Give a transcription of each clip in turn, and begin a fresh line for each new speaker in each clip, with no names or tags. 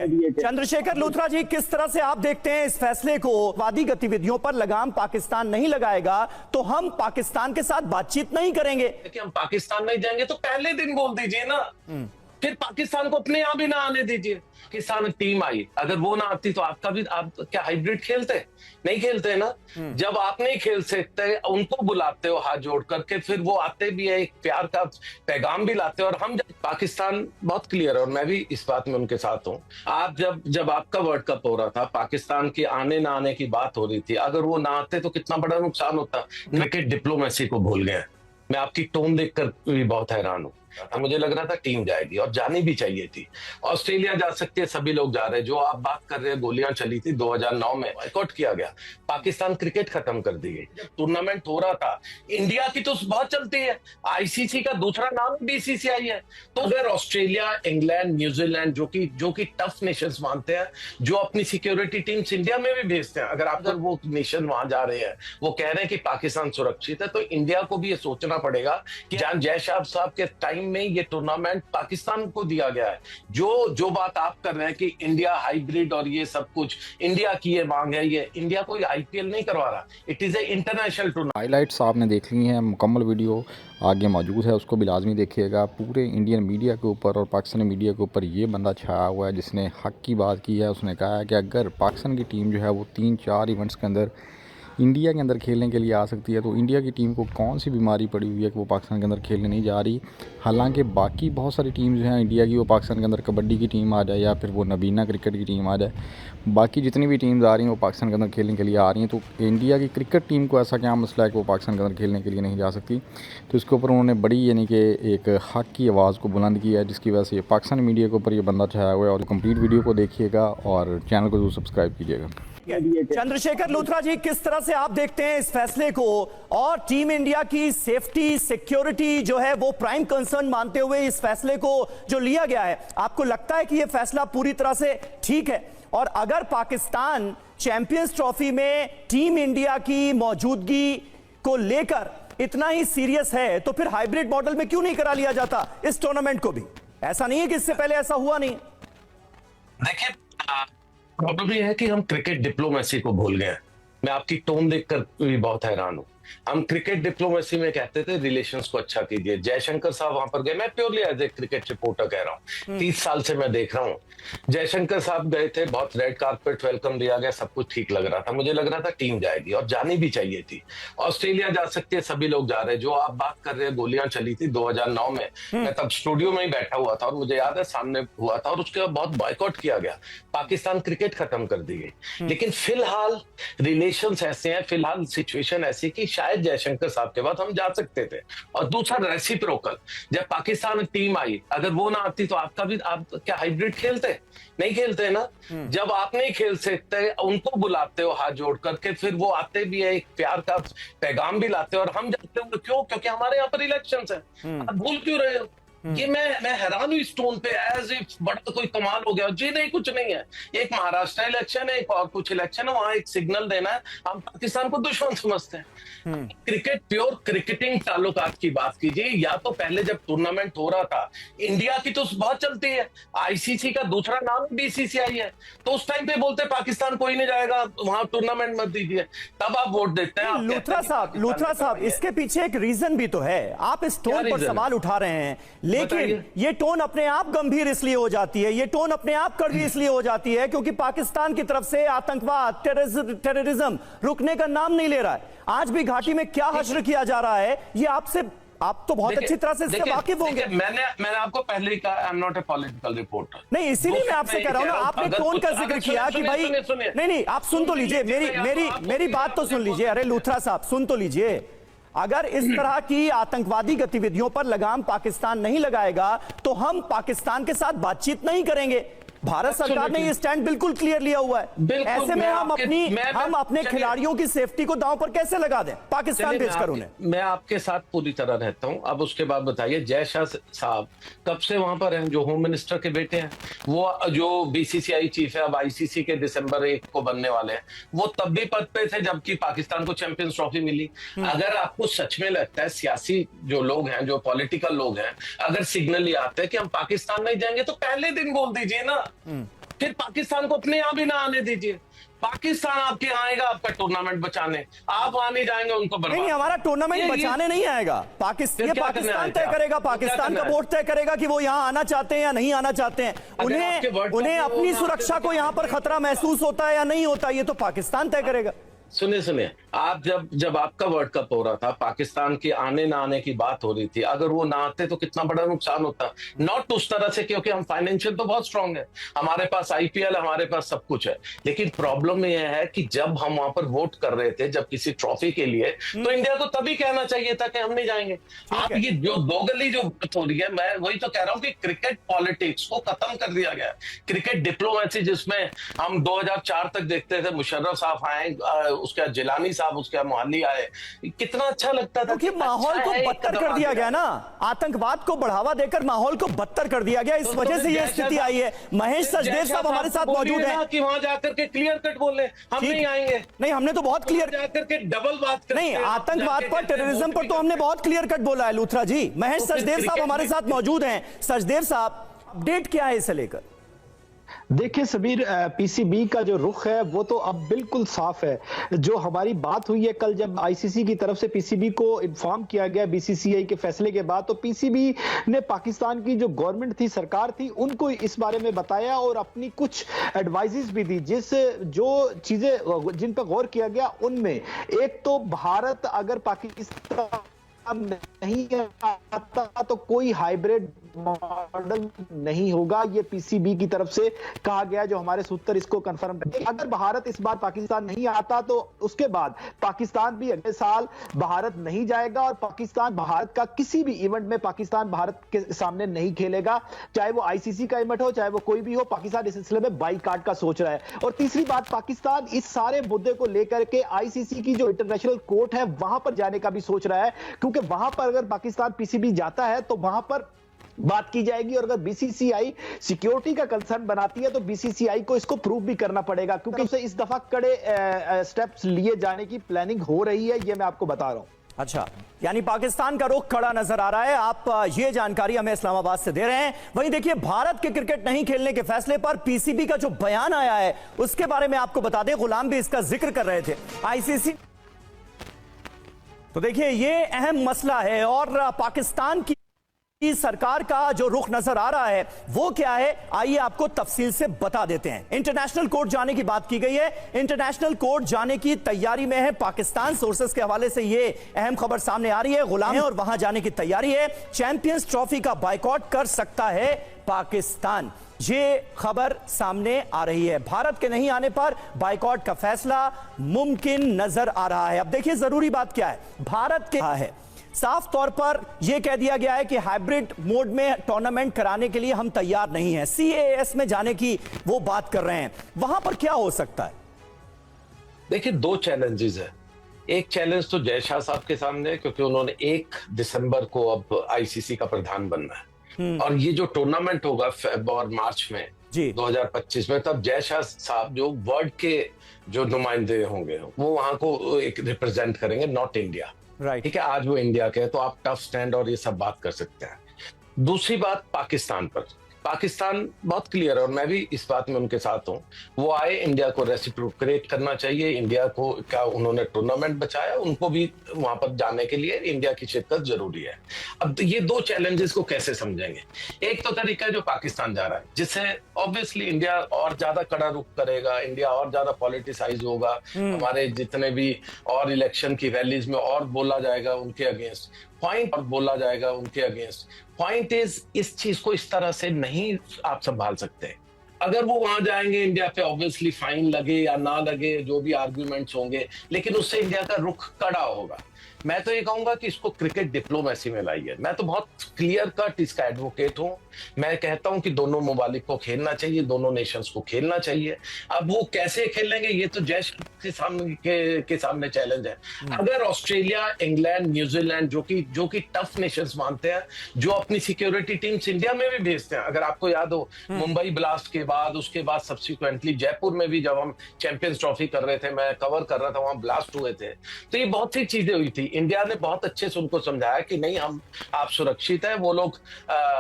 चंद्रशेखर लूथरा जी, किस तरह से आप देखते हैं इस फैसले को? वादी गतिविधियों पर लगाम पाकिस्तान नहीं लगाएगा तो हम पाकिस्तान के साथ बातचीत नहीं करेंगे।
कि हम पाकिस्तान नहीं जाएंगे तो पहले दिन बोल दीजिए ना, फिर पाकिस्तान को अपने यहाँ भी ना आने दीजिए। पाकिस्तान टीम आई, अगर वो ना आती तो आपका भी, आप क्या हाइब्रिड खेलते? नहीं खेलते ना। जब आप नहीं खेल सकते, उनको बुलाते हो हाथ जोड़ करके, फिर वो आते भी है, एक प्यार का पैगाम भी लाते हो। और हम पाकिस्तान बहुत क्लियर है और मैं भी इस बात में उनके साथ हूँ। आप जब आपका वर्ल्ड कप हो रहा था, पाकिस्तान के आने ना आने की बात हो रही थी, अगर वो ना आते तो कितना बड़ा नुकसान होता। क्रिकेट डिप्लोमेसी को भूल गए। मैं आपकी टोन देखकर भी बहुत हैरान हूँ। मुझे लग रहा था टीम जाएगी और जानी भी चाहिए थी। ऑस्ट्रेलिया जा सकती है, सभी लोग जा रहे हैं। जो आप बात कर रहे हैं, गोलियां चली थी 2009 में, बॉयकॉट किया गया, पाकिस्तान क्रिकेट खत्म कर दी गई। जब टूर्नामेंट हो रहा था, इंडिया की तो बहुत चलती है, आईसीसी का दूसरा नाम बीसीसीआई है। तो अगर ऑस्ट्रेलिया, इंग्लैंड, न्यूजीलैंड जो कि टफ नेशंस मानते हैं, जो अपनी सिक्योरिटी टीम्स इंडिया में भी भेजते हैं, अगर वो नेशन वहां जा रहे हैं, वो कह रहे हैं कि पाकिस्तान सुरक्षित है, तो इंडिया को भी ये सोचना पड़ेगा कि जान जयशाह साहब के टाइम में ये टूर्नामेंट पाकिस्तान को दिया गया है। जो बात आप कर रहे हैं कि इंडिया हाइब्रिड और ये सब कुछ, इंडिया की ये मांग है, ये इंडिया कोई आईपीएल नहीं करवा रहा, it is a international tournament.
Highlights आपने देख ली हैं, मुकम्मल वीडियो आगे मौजूद है, उसको भी लाजमी देखिएगा। पूरे इंडियन मीडिया के ऊपर और पाकिस्तानी मीडिया के ऊपर ये बंदा छाया हुआ है जिसने हक की बात की है। उसने कहा है कि अगर पाकिस्तान की टीम जो है वो 3-4 इवेंट्स के अंदर इंडिया के अंदर खेलने के लिए आ सकती है, तो इंडिया की टीम को कौन सी बीमारी पड़ी हुई है कि वो पाकिस्तान के अंदर खेलने नहीं जा रही। हालांकि बाकी बहुत सारी टीम जो हैं इंडिया की, वो पाकिस्तान के अंदर कबड्डी की टीम आ जाए या फिर वो नबीना क्रिकेट की टीम आ जाए, बाकी जितनी भी टीम्स आ रही हैं वो पाकिस्तान के अंदर खेलने के लिए आ रही हैं। तो इंडिया की क्रिकेट टीम को ऐसा क्या मसला है कि वो पाकिस्तान के अंदर खेलने के लिए नहीं जा सकती? तो इसके ऊपर उन्होंने बड़ी यानी कि एक हक की आवाज़ को बुलंद किया है, जिसकी वजह से ये पाकिस्तानी मीडिया के ऊपर ये बंदा छाया हुआ है। और कंप्लीट वीडियो को देखिएगा और चैनल को जरूर सब्सक्राइब कीजिएगा।
चंद्रशेखर लूथरा जी, किस तरह से आप देखते हैं इस फैसले को? और टीम इंडिया की सेफ्टी, सिक्योरिटी जो है वो प्राइम कंसर्न मानते हुए इस फैसले को जो लिया गया है, आपको लगता है कि यह फैसला पूरी तरह से ठीक है? और अगर पाकिस्तान चैंपियंस ट्रॉफी में टीम इंडिया की मौजूदगी को लेकर इतना ही सीरियस है, तो फिर हाइब्रिड मॉडल में क्यों नहीं करा लिया जाता इस टूर्नामेंट को भी? ऐसा नहीं है कि इससे पहले ऐसा हुआ नहीं।
देखिए, प्रॉब्लम ये है कि हम क्रिकेट डिप्लोमेसी को भूल गए। मैं आपकी टोन देखकर भी बहुत हैरान हूं। हम क्रिकेट डिप्लोमेसी में कहते थे रिलेशंस को अच्छा कीजिए। जयशंकर साहब वहां पर गए, मैं purely as a cricket reporter कह रहा हूँ, 30 साल से मैं देख रहा हूँ। जयशंकर साहब गए थे, बहुत रेड कारपेट वेलकम दिया गया, सब कुछ ठीक लग रहा था। मुझे लग रहा था टीम जाएगी और जानी भी चाहिए थी। ऑस्ट्रेलिया जा सकती है, सभी लोग जा रहे हैं। जो आप बात कर रहे हैं, गोलियां चली थी 2009 में, मैं तब स्टूडियो में ही बैठा हुआ था और मुझे याद है सामने हुआ था, और उसके बाद बहुत बॉयकॉट किया गया, पाकिस्तान क्रिकेट खत्म कर दी गई। लेकिन फिलहाल रिलेशंस ऐसे हैं, फिलहाल सिचुएशन ऐसी कि शायद जयशंकर साहब के बाद हम जा सकते थे। और दूसरा रेसिप्रोकल, जब पाकिस्तान टीम आई, अगर वो ना आती तो आपका भी, आप क्या हाइब्रिड खेलते? नहीं खेलते ना। जब आप नहीं खेल सकते, उनको बुलाते हो हाथ जोड़ करके, फिर वो आते भी है, एक प्यार का पैगाम भी लाते हो। और हम जाते हो क्यों? क्योंकि हमारे यहाँ पर इलेक्शंस है। आप भूल क्यों रहे हो? ये मैं हैरान हूं इस टोन पे, एज इफ बड़ा कोई कमाल हो गया। जी नहीं, कुछ नहीं है। एक महाराष्ट्र इलेक्शन है, एक और कुछ इलेक्शन है, वहां एक सिग्नल देना है। हम पाकिस्तान को दुश्मन समझते हैं। क्रिकेट, प्योर क्रिकेटिंग ताल्लुकात की बात कीजिए, या तो पहले जब टूर्नामेंट हो रहा था, इंडिया की तो बहुत चलती है, आईसीसी का दूसरा नाम बीसीसीआई है, तो उस टाइम पे बोलते पाकिस्तान कोई नहीं जाएगा, वहां टूर्नामेंट मत दीजिए, तब आप वोट देते हैं।
लूथरा साहब, इसके पीछे एक रीजन भी तो है। आप इस टोन पर सवाल उठा रहे हैं, लेकिन ये टोन अपने आप गंभीर इसलिए हो जाती है, ये टोन अपने आप कड़वी इसलिए हो जाती है क्योंकि पाकिस्तान की तरफ से आतंकवाद, टेररिज्म रुकने का नाम नहीं ले रहा है। आज भी घाटी में क्या हश्र किया जा रहा है, ये आप तो बहुत अच्छी तरह से इससे वाकिफ होंगे।
मैंने आपको पहले ही कहा, I am not a political reporter.
नहीं, इसीलिए मैं आपसे कह रहा हूं ना, आपने टोन का जिक्र किया कि भाई नहीं, आप सुन तो लीजिए, मेरी बात तो सुन लीजिए। अरे लूथरा साहब, सुन तो लीजिए। अगर इस तरह की आतंकवादी गतिविधियों पर लगाम पाकिस्तान नहीं लगाएगा तो हम पाकिस्तान के साथ बातचीत नहीं करेंगे। भारत सरकार ने ये स्टैंड बिल्कुल क्लियर लिया हुआ है। ऐसे में हम अपने खिलाड़ियों की सेफ्टी को दांव पर कैसे लगा दें पाकिस्तान भेजकर उन्हें?
मैं आपके साथ पूरी तरह रहता हूं। अब उसके बाद बताइए, जयशाह साहब कब से वहां पर हैं? जो होम मिनिस्टर के बेटे हैं, वो जो बीसीसीआई चीफ है, अब आईसीसी के दिसंबर 1 को बनने वाले हैं, वो तब भी पद पे थे जबकि पाकिस्तान को चैंपियंस ट्रॉफी मिली। अगर आपको सच में लगता है, सियासी जो लोग हैं, जो पॉलिटिकल लोग हैं, अगर सिग्नल ये आते हैं कि हम पाकिस्तान नहीं जाएंगे, तो पहले दिन बोल दीजिए ना। फिर पाकिस्तान को अपने यहाँ भी ना आने दीजिए। पाकिस्तान आपके यहाँ आएगा आपका टूर्नामेंट बचाने, आप वहां नहीं जाएंगे उनको बर्बाद।
नहीं, हमारा टूर्नामेंट बचाने नहीं आएगा। पाकिस्तान
फिर क्या करना
पाकिस्तान
है
तय
क्या?
करेगा,
तो क्या
पाकिस्तान का
करना है?
बोर्ड तय करेगा कि वो यहाँ आना चाहते हैं या नहीं आना चाहते हैं।
अगर आपके वर्ल्ड कप
उन्हें
में वो
अपनी
ना
सुरक्षा
आते
को
तो
यहाँ पर खतरा महसूस होता है या नहीं होता, ये तो पाकिस्तान तय करेगा।
सुनिए, आप जब आपका वर्ल्ड कप हो रहा था, पाकिस्तान के आने ना आने की बात हो रही थी, अगर वो ना आते तो कितना बड़ा नुकसान होता। नॉट उस तरह से, क्योंकि हम फाइनेंशियल तो बहुत स्ट्रांग है, हमारे पास आईपीएल, हमारे पास सब कुछ है। लेकिन प्रॉब्लम यह है कि जब हम वहां पर वोट कर रहे थे, जब किसी ट्रॉफी के लिए, तो इंडिया को तभी कहना चाहिए था कि हम नहीं जाएंगे। आप ये जो दोगली जो बात हो रही है, मैं वही तो कह रहा हूँ कि क्रिकेट पॉलिटिक्स को खत्म कर दिया गया। क्रिकेट डिप्लोमेसी जिसमें हम 2004 तक देखते थे, मुशर्रफ साहब आए, उसके जिलानी साहब, उसके मोहाली आए, कितना अच्छा लगता था।
क्योंकि माहौल को बदतर कर दिया गया ना, आतंकवाद को बढ़ावा देकर माहौल को बदतर कर दिया गया, इस वजह से ये स्थिति आई है। महेश सचदेव साहब हमारे साथ मौजूद हैं
कि वहां जाकर के क्लियर कट बोले हम नहीं आएंगे।
नहीं, हमने तो बहुत क्लियर
जाकर के डबल बात करते
नहीं,
हैं,
आतंकवाद पर, टेररिज्म पर तो हमने बहुत क्लियर कट बोला है लूथरा जी। महेश सचदेव साहब हमारे साथ मौजूद हैं। सचदेव साहब, अपडेट क्या है इसे लेकर?
देखिए सबीर, पीसीबी का जो रुख है वो तो अब बिल्कुल साफ है। जो हमारी बात हुई है कल, जब आईसीसी की तरफ से पीसीबी को इन्फॉर्म किया गया बीसीसीआई के फैसले के बाद, तो पीसीबी ने पाकिस्तान की जो गवर्नमेंट थी, सरकार थी, उनको इस बारे में बताया और अपनी कुछ एडवाइजेस भी दी, जो चीजें जिन पर गौर किया गया उनमें एक तो भारत अगर पाकिस्तान नहीं आता तो कोई हाइब्रिड मॉडल नहीं होगा, ये पीसीबी की तरफ से कहा गया, जो हमारे सूत्र इसको कंफर्म करते हैं। अगर भारत इस बार पाकिस्तान नहीं आता तो उसके बाद पाकिस्तान भी अगले साल भारत नहीं जाएगा और पाकिस्तान भारत का किसी भी इवेंट में पाकिस्तान भारत के सामने नहीं खेलेगा, चाहे वो आईसीसी का इवेंट हो, चाहे वो कोई भी हो। पाकिस्तान इस सिलसिले में बाईकाट का सोच रहा है। और तीसरी बात, पाकिस्तान इस सारे मुद्दे को लेकर के आईसीसी की जो इंटरनेशनल कोर्ट है वहां पर जाने का भी सोच रहा है, क्योंकि वहां पर अगर पाकिस्तान पीसीबी जाता है तो वहां पर बात की जाएगी, और अगर बीसीसीआई सिक्योरिटी का कंसर्न बनाती है तो बीसीसीआई को इसको प्रूव भी करना पड़ेगा, क्योंकि उसे इस दफा कड़े स्टेप्स लिए जाने की प्लानिंग हो रही है, ये मैं आपको बता रहा हूं।
अच्छा, यानी पाकिस्तान का रुख खड़ा नजर आ रहा है। आप ये जानकारी हमें इस्लामाबाद से दे रहे हैं। वहीं देखिए, भारत के क्रिकेट नहीं खेलने के फैसले पर पीसीबी का जो बयान आया है उसके बारे में आपको बता दें, गुलाम भी इसका जिक्र कर रहे थे। आईसीसी, तो देखिए ये अहम मसला है और पाकिस्तान की सरकार का जो रुख नजर आ रहा है वो क्या है, आइए आपको तफसील से बता देते हैं। इंटरनेशनल कोर्ट जाने की बात की गई है, इंटरनेशनल कोर्ट जाने की तैयारी में है पाकिस्तान। सोर्सेस के हवाले से ये अहम खबर सामने आ रही है, गुलाम है और वहां जाने की तैयारी है। चैंपियंस ट्रॉफी का बायकॉट कर सकता है पाकिस्तान, ये खबर सामने आ रही है। भारत के नहीं आने पर बायकॉट का फैसला मुमकिन नजर आ रहा है। अब देखिए जरूरी बात क्या है, भारत के है साफ तौर पर यह कह दिया गया है कि हाइब्रिड मोड में टूर्नामेंट कराने के लिए हम तैयार नहीं हैं, सीएएस में जाने की वो बात कर रहे हैं। वहां पर क्या हो सकता है?
देखिए, दो चैलेंजेस है। एक चैलेंज तो जय शाह साहब के सामने है, क्योंकि उन्होंने 1 दिसंबर को अब आईसीसी का प्रधान बनना है, और ये जो टूर्नामेंट होगा फेब और मार्च में
जी
2025 में, तब जय शाह साहब जो वर्ल्ड के जो नुमाइंदे होंगे वो वहां को एक रिप्रेजेंट करेंगे, नॉट इंडिया।
राइट,
ठीक है, आज वो इंडिया के हैं तो आप टफ स्टैंड और ये सब बात कर सकते हैं। दूसरी बात पाकिस्तान पर, पाकिस्तान बहुत क्लियर है और मैं भी इस बात में उनके साथ हूं। वो आए, इंडिया को रेसिप्रोकेट करना चाहिए, इंडिया को क्या उन्होंने टूर्नामेंट बचाया, उनको भी वहां पर जाने के लिए इंडिया की शिरकत जरूरी है। अब ये दो चैलेंजेस को कैसे समझेंगे? एक तो तरीका है जो पाकिस्तान जा रहा है, जिससे ऑब्वियसली इंडिया और ज्यादा कड़ा रुख करेगा, इंडिया और ज्यादा पॉलिटिसाइज होगा, हमारे जितने भी और इलेक्शन की रैलीज में और बोला जाएगा उनके अगेंस्ट, पॉइंट और बोला जाएगा उनके अगेंस्ट। पॉइंट इज, इस चीज को इस तरह से नहीं आप संभाल सकते। अगर वो वहां जाएंगे, इंडिया पे ऑब्वियसली फाइन लगे या ना लगे, जो भी आर्ग्यूमेंट्स होंगे, लेकिन उससे इंडिया का रुख कड़ा होगा। मैं तो ये कहूंगा कि इसको क्रिकेट डिप्लोमेसी में लाइए। मैं तो बहुत क्लियर कट इसका एडवोकेट हूं। मैं कहता हूं कि दोनों ममालिक को खेलना चाहिए, दोनों नेशंस को खेलना चाहिए। अब वो कैसे खेलेंगे ये तो जैश के सामने चैलेंज है। अगर ऑस्ट्रेलिया, इंग्लैंड, न्यूजीलैंड जो कि टफ नेशंस मानते हैं, जो अपनी सिक्योरिटी टीम्स इंडिया में भी भेजते हैं, अगर आपको याद हो मुंबई ब्लास्ट के बाद, उसके बाद सब्सिक्वेंटली जयपुर में भी जब हम चैंपियंस ट्रॉफी कर रहे थे, मैं कवर कर रहा था, वहां ब्लास्ट हुए थे, तो ये बहुत सी चीजें हुई। हुई थी, इंडिया ने बहुत अच्छे से उनको समझाया कि नहीं, हम आप सुरक्षित है, वो लोग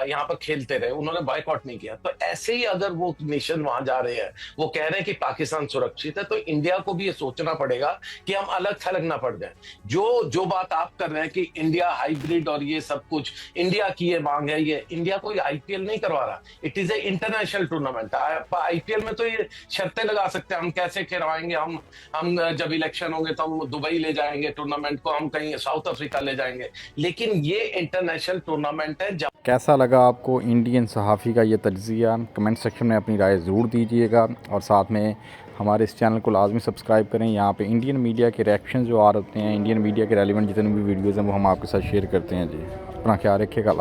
यहाँ पर खेलते रहे, उन्होंने बॉयकॉट नहीं किया। तो ऐसे ही अगर वो नेशन वहां जा रहे हैं, वो कह रहे हैं कि पाकिस्तान सुरक्षित है, तो इंडिया को भी ये सोचना पड़ेगा कि हम अलग थलग ना पड़ जाए। जो बात आप कर रहे हैं कि इंडिया हाइब्रिड और ये सब कुछ, इंडिया की ये मांग है, ये इंडिया कोई आईपीएल नहीं करवा रहा, it is a international tournament. IPL में तो ये शर्तें लगा सकते हैं, हम कैसे करवाएंगे, हम जब इलेक्शन होंगे तो हम दुबई ले जाएंगे टूर्नामेंट को, हम कहीं साउथ अफ्रीका ले जाएंगे, लेकिन ये इंटरनेशनल टूर्नामेंट है।
कैसा लगा आपको इंडियन सहाफ़ी का ये तज्ज़िया? कमेंट सेक्शन में अपनी राय ज़रूर दीजिएगा और साथ में हमारे इस चैनल को लाजमी सब्सक्राइब करें। यहाँ पे इंडियन मीडिया के रिएक्शन जो आ रहे हैं, इंडियन मीडिया के रेलिवेंट जितने भी वीडियोज़ हैं वो हम आपके साथ शेयर करते हैं जी। अपना ख्याल रखिएगा।